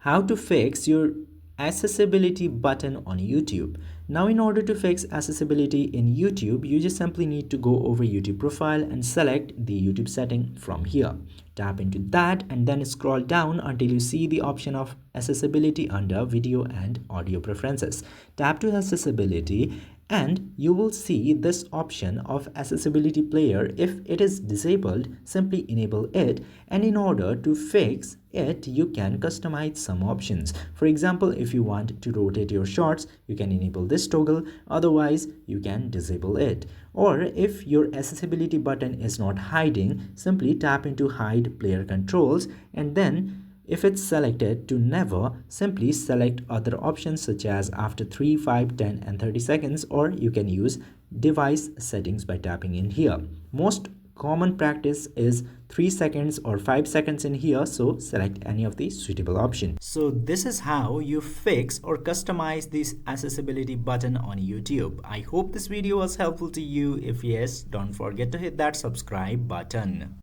how to fix your accessibility button on YouTube. Now, in order to fix accessibility in YouTube, you just simply need to go over YouTube profile and select the YouTube setting from here. Tap into that and then scroll down until you see the option of accessibility under video and audio preferences. Tap to accessibility and you will see this option of accessibility player. If it is disabled, simply enable it, and in order to fix it, you can customize some options. For example, if you want to rotate your shorts, you can enable this toggle, otherwise you can disable it. Or if your accessibility button is not hiding, simply tap into hide player controls, and then if it's selected to never, simply select other options such as after 3, 5, 10 and 30 seconds, or you can use device settings by tapping in here. Most common practice is 3 seconds or 5 seconds in here, so select any of the suitable option. So this is how you fix or customize this accessibility button on YouTube. I hope this video was helpful to you. If yes, don't forget to hit that subscribe button.